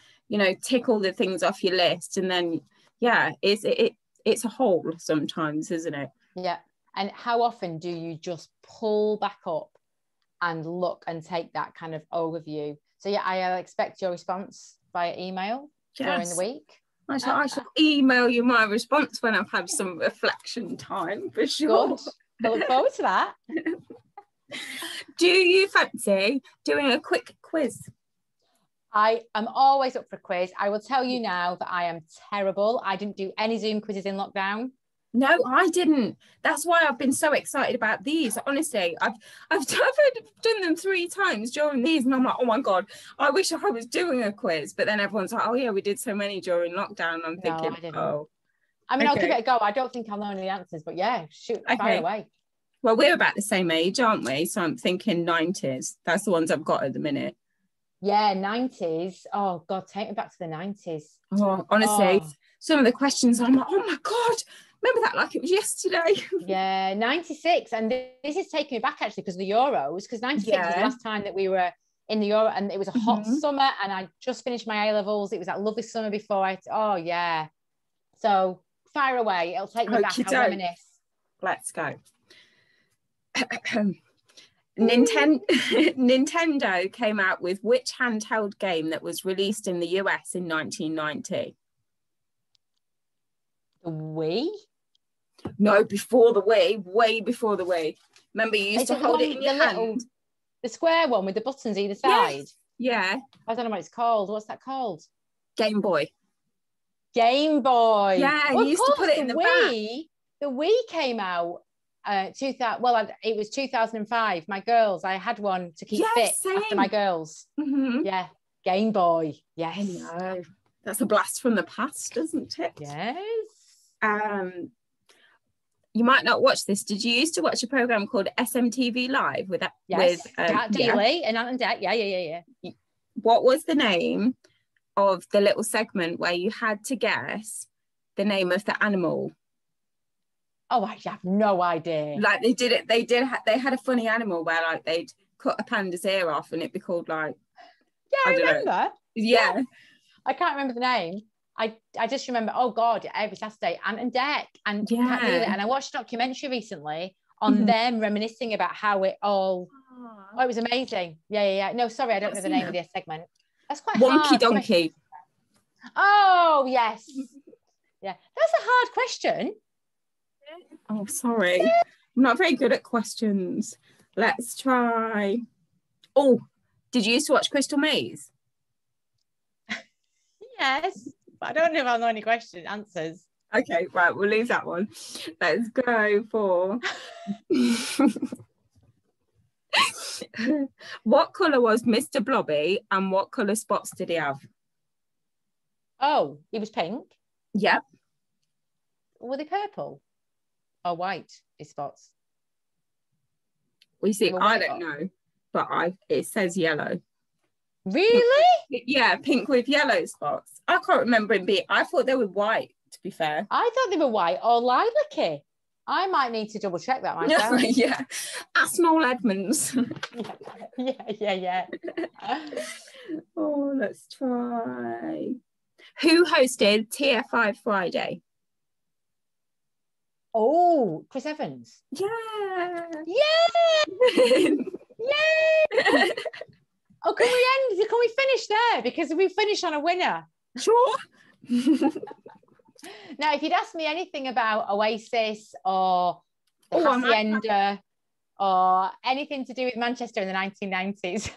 tick all the things off your list, and then it's a hole sometimes, isn't it? Yeah. And how often do you just pull back up and look and take that kind of overview? So I'll expect your response via email during the week. I shall email you my response when I've had some reflection time, for sure. Good. I look forward to that. Do you fancy doing a quick quiz? I am always up for a quiz. I will tell you now that I am terrible. I didn't do any Zoom quizzes in lockdown. No, I didn't. That's why I've been so excited about these. Honestly, I've done them 3 times during these, and I'm like, oh my God, I wish I was doing a quiz. But then everyone's like, oh yeah, we did so many during lockdown. I'm thinking, I didn't. I'll give it a go. I don't think I'll know any of the answers, but shoot, fire away. Well, we're about the same age, aren't we? So I'm thinking 90s. That's the ones I've got at the minute. Yeah, 90s. Oh God, take me back to the 90s. Oh, honestly, some of the questions, I'm like, oh my God, remember that like it was yesterday. Yeah, 96. And this is taking me back actually because of the Euros, because 96 was the last time that we were in the Euro, and it was a hot summer, and I just finished my A-levels. It was that lovely summer before so fire away. It'll take me back. I'll reminisce. Let's go. Nintendo came out with which handheld game that was released in the US in 1990? The Wii? No, before the Wii, way before the Wii. Remember, you used to hold it in your hand. The square one with the buttons either side? Yes. Yeah. I don't know what it's called. What's that called? Game Boy. Game Boy. Yeah, you used to put it in the back. The Wii came out it was 2005. My girls, I had one to keep fit after my girls. Yeah, Game Boy. Yes. No, that's a blast from the past, isn't it? Yes. You might not watch this. Did you used to watch a program called SMTV Live with that? Yes. With Cat Daily and Ant and Dec. Yeah. What was the name of the little segment where you had to guess the name of the animal? Oh, I have no idea. Like they had a funny animal where like they'd cut a panda's ear off and it'd be called like, Yeah, I remember. Know. Yeah. I can't remember the name. I just remember, oh God, every Saturday, Ant and Dec and Cat Daily. And I watched a documentary recently on them reminiscing about how it all, it was amazing. Yeah. No, sorry, I don't know the name of the segment. That's quite Wonky hard. Donkey. Oh, yes. Yeah, that's a hard question. Oh, sorry. I'm not very good at questions. Let's try. Oh, did you used to watch Crystal Maze? Yes, but I don't know if I'll know any answers. Okay, right, we'll leave that one. Let's go for what colour was Mr. Blobby and what colour spots did he have? Oh, he was pink. Yep. Were they purple or white, his spots? We see, I don't know, but it says yellow. Really? Yeah, pink with yellow spots. I can't remember him being, I thought they were white, to be fair. I thought they were white or lilac-y. I might need to double check that myself. Yeah. Ask Noel Edmonds. Yeah. Oh, let's try. Who hosted TFI Friday? Oh, Chris Evans. Yeah. Yay! Oh, can we finish there? Because we finish on a winner. Sure. Now, if you'd asked me anything about Oasis or the Hacienda or anything to do with Manchester in the 1990s.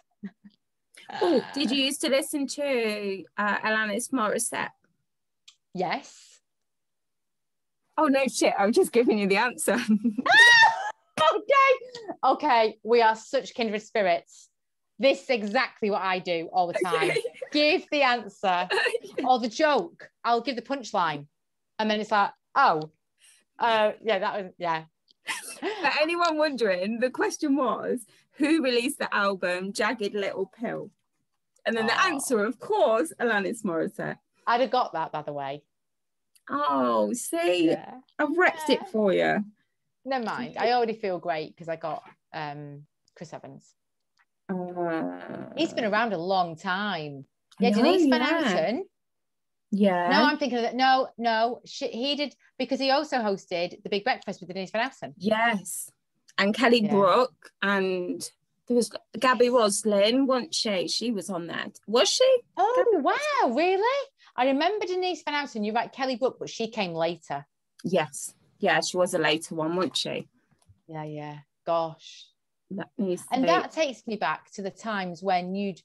Oh, did you used to listen to Alanis Morissette? Yes. Oh, no shit. I'm just giving you the answer. Okay. We are such kindred spirits. This is exactly what I do all the time. Give the answer or the joke. I'll give the punchline. And then it's like, that was. For anyone wondering, the question was, who released the album Jagged Little Pill? And then the answer, of course, Alanis Morissette. I'd have got that, by the way. Oh, see, I've repped it for you. Never mind. I already feel great because I got Chris Evans. He's been around a long time. Yeah, Denise Van Outen. Yeah. No, I'm thinking of that. No, he did, because he also hosted The Big Breakfast with Denise Van Outen. Yes. And Kelly Brook, and there was Gabby Roslin, wasn't she? She was on that. Was she? Oh, Gabby wow, really? I remember Denise Van Outen. You're right, Kelly Brook, but she came later. Yes. Yeah, she was a later one, wasn't she? Yeah. Gosh. And that takes me back to the times when you'd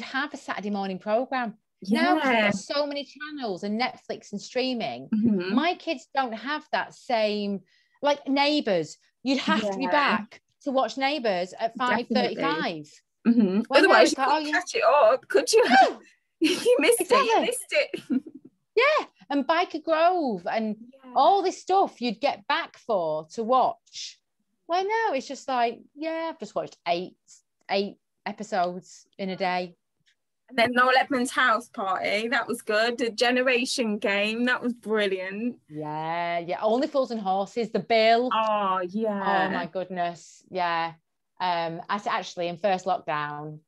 have a Saturday morning program. Yeah. Now, because we've got so many channels and Netflix and streaming, my kids don't have that same, like Neighbours. You'd have to be back to watch Neighbours at 5:35. Otherwise, you couldn't catch it up, could you? No. You missed it. Yeah, and Biker Grove and all this stuff you'd get back to watch. Well, no, it's just like, I've just watched eight episodes in a day. And then Noel Edmonds' house party, that was good. The Generation Game, that was brilliant. Yeah. Only Fools and Horses, The Bill. Oh, yeah. Oh, my goodness. Yeah. Actually, in first lockdown,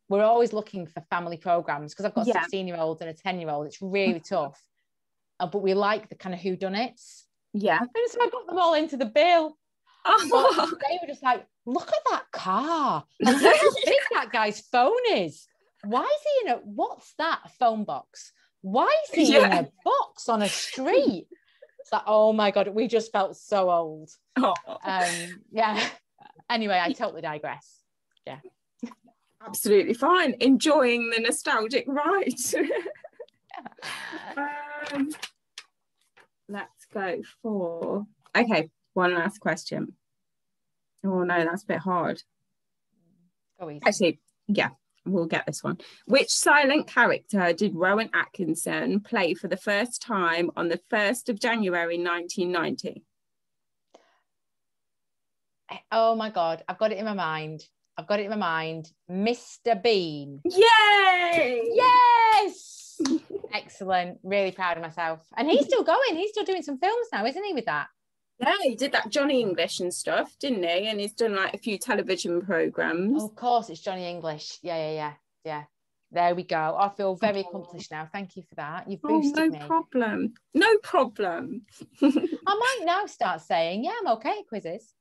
we're always looking for family programs because I've got 16-year-olds and a 10-year-old. It's really tough. But we like the kind of whodunits. Yeah. And so I got them all into The Bill. Oh. But they were just like, look at that car. Like, look how big that guy's phone is. Why is he in what's that phone box? Why is he in a box on a street? It's like, oh my God, we just felt so old. Oh. Anyway, I totally digress. Yeah. Absolutely fine. Enjoying the nostalgic ride. Let's go for... Okay, one last question. Oh no, that's a bit hard. Go easy. Actually, we'll get this one. Which silent character did Rowan Atkinson play for the first time on the 1st of January 1990? Oh my God, I've got it in my mind. Mr. Bean. Yay! Yes! Excellent. Really proud of myself. And he's still going. He's still doing some films now, isn't he, with that? Yeah, he did that Johnny English and stuff, didn't he? And he's done like a few television programs. Oh, of course, it's Johnny English. Yeah. There we go. I feel very accomplished now. Thank you for that. You've boosted me. No problem. No problem. I might now start saying, yeah, I'm okay at quizzes.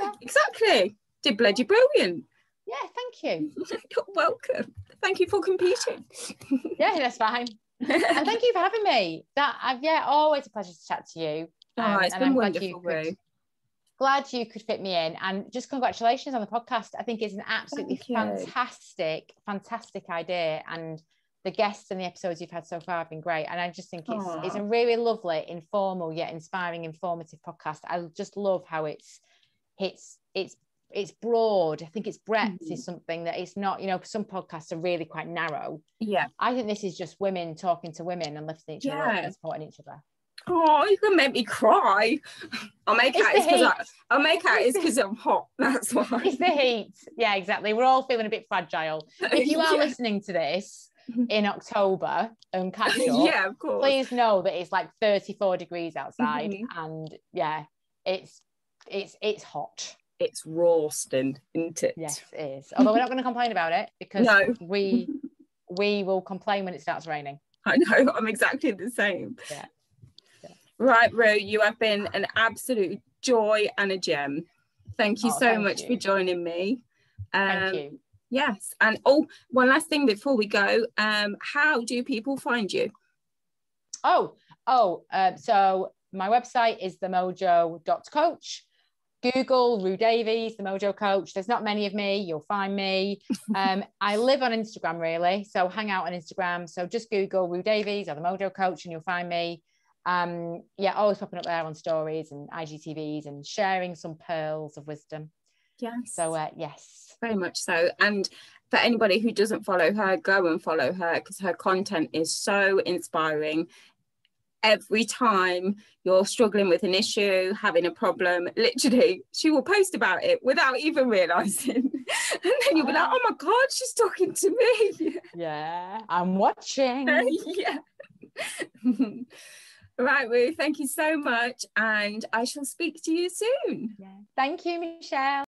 Yeah, exactly. Did bloody brilliant. Yeah, thank you. You're welcome. Thank you for competing. Yeah, that's fine. And thank you for having me. Always a pleasure to chat to you. It's been wonderful. Glad you could fit me in, and just congratulations on the podcast. I think it's an absolutely fantastic idea, and the guests and the episodes you've had so far have been great. And I just think it's a really lovely, informal yet inspiring, informative podcast. I just love how it's broad. I think its breadth is something that it's not, some podcasts are really quite narrow. Yeah, I think this is just women talking to women and lifting each other up and supporting each other. Oh, you're gonna make me cry. I'll make out it's because I'm hot. That's why. It's the heat. Yeah, exactly. We're all feeling a bit fragile. If you are listening to this in October and catch up, of course, please know that it's like 34 degrees outside, and it's hot. It's roasting, isn't it? Yes, it is. Although we're not going to complain about it, because we will complain when it starts raining. I know. I'm exactly the same. Yeah. Right, Roo, you have been an absolute joy and a gem. Thank you so much for joining me. Thank you. Yes. And one last thing before we go. How do people find you? So my website is themojo.coach. Google Roo Davies, the Mojo Coach. There's not many of me. You'll find me. I live on Instagram, really. So hang out on Instagram. So just Google Roo Davies or the Mojo Coach and you'll find me. Always popping up there on stories and IGTVs and sharing some pearls of wisdom. Yes. So yes, very much so. And for anybody who doesn't follow her, go and follow her, because her content is so inspiring. Every time you're struggling with an issue, having a problem, literally she will post about it without even realizing, and then you'll be like, oh my God, she's talking to me. Yeah, I'm watching. Yeah. Right, Roo, thank you so much, and I shall speak to you soon. Yeah. Thank you, Michelle.